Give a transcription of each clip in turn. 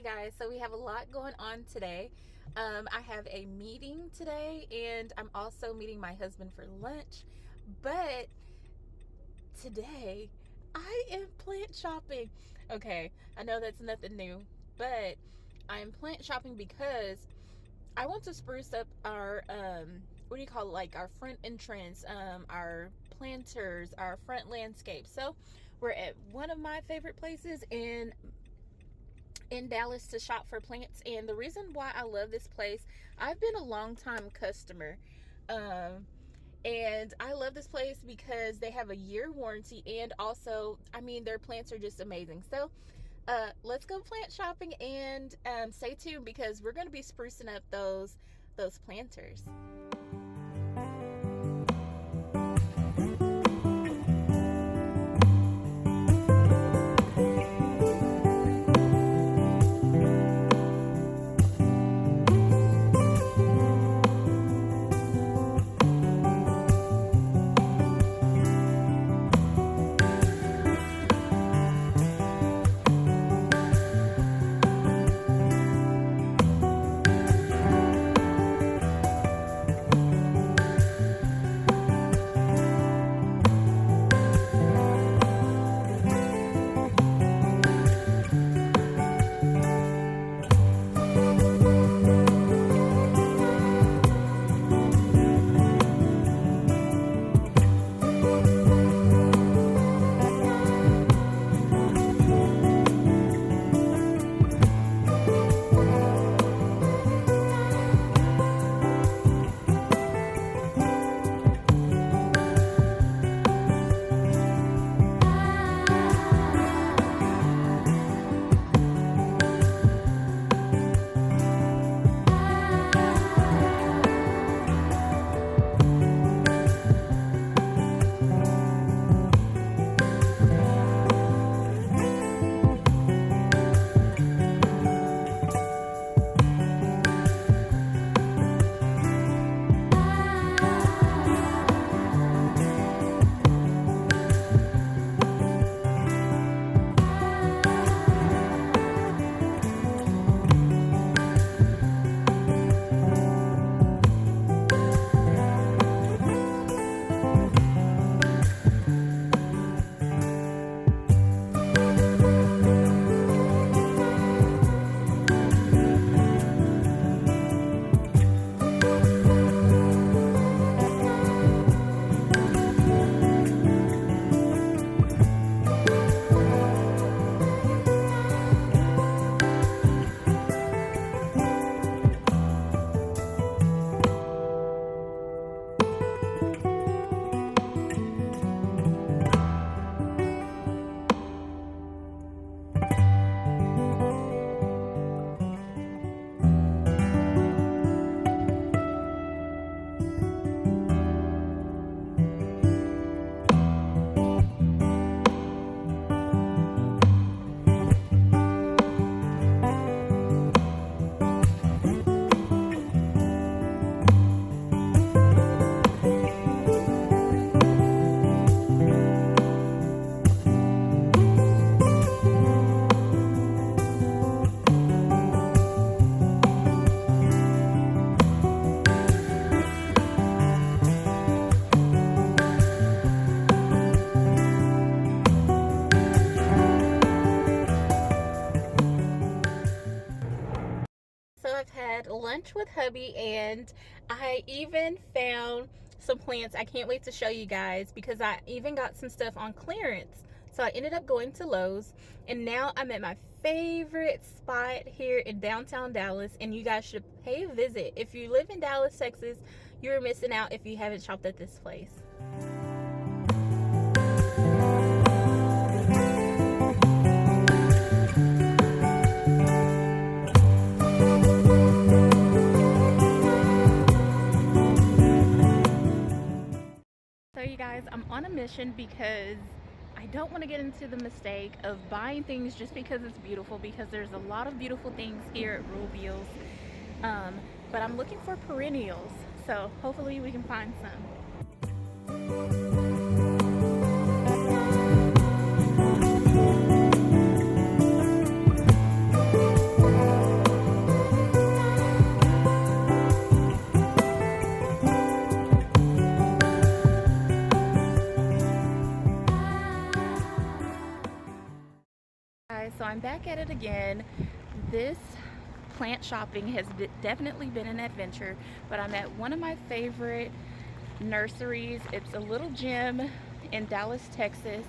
guys, so we have a lot going on today. I have a meeting today, and I'm also meeting my husband for lunch. But today, I am plant shopping. Okay, I know that's nothing new, but I am plant shopping because I want to spruce up our what do you call it? Like our front entrance, our planters, our front landscape. So we're at one of my favorite places in Dallas to shop for plants. And the reason why I love this place, I've been a long time customer. And I love this place because they have a year warranty, and also, I mean, their plants are just amazing. So, let's go plant shopping, and stay tuned because we're going to be sprucing up those planters. So I've had lunch with hubby, and I even found some plants. I can't wait to show you guys because I even got some stuff on clearance. So I ended up going to Lowe's, and now I'm at my favorite spot here in downtown Dallas, and you guys should pay a visit. If you live in Dallas, Texas, you're missing out if you haven't shopped at this place. So you guys, I'm on a mission because I don't want to get into the mistake of buying things just because it's beautiful, because there's a lot of beautiful things here at Rubio's. But I'm looking for perennials, so hopefully we can find some. So I'm back at it again. This plant shopping has definitely been an adventure, but I'm at one of my favorite nurseries. It's a little gym in Dallas, Texas,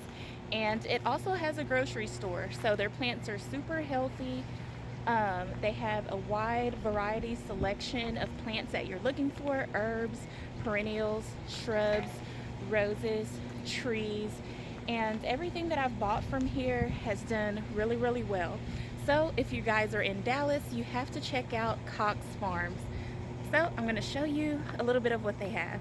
and it also has a grocery store. So their plants are super healthy. They have a wide variety selection of plants that you're looking for: herbs, perennials, shrubs, roses, trees, and everything that I've bought from here has done really well. So if you guys are in Dallas, you have to check out Cox Farms. So I'm going to show you a little bit of what they have.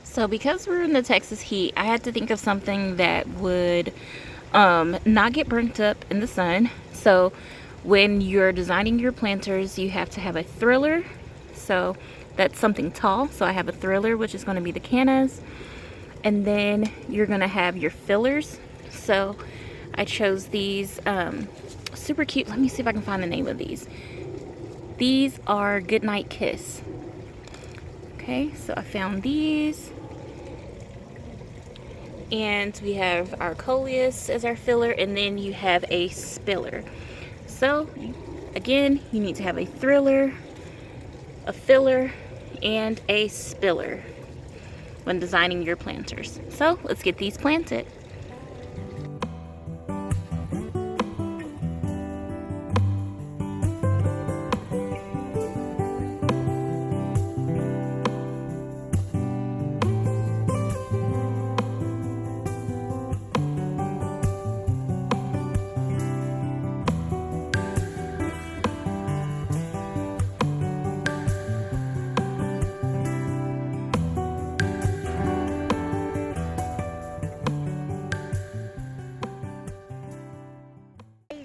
So because we're in the Texas heat, I had to think of something that would not get burnt up in the sun. So when you're designing your planters, you have to have a thriller. So that's something tall. So I have a thriller, which is going to be the cannas. And then you're going to have your fillers. So I chose these super cute. Let me see if I can find the name of these. These are Goodnight Kiss. Okay, so I found these. And we have our coleus as our filler, and then you have a spiller. So again, you need to have a thriller, a filler, and a spiller when designing your planters. So let's get these planted.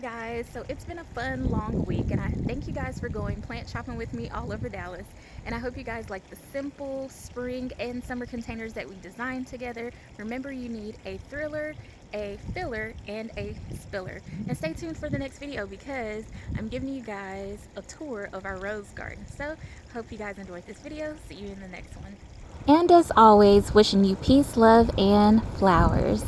Guys, so it's been a fun long week, and I thank you guys for going plant shopping with me all over Dallas, and I hope you guys like the simple spring and summer containers that we designed together. Remember, you need a thriller, a filler, and a spiller, and stay tuned for the next video because I'm giving you guys a tour of our rose garden. So hope you guys enjoyed this video. See you in the next one. And as always, wishing you peace, love, and flowers.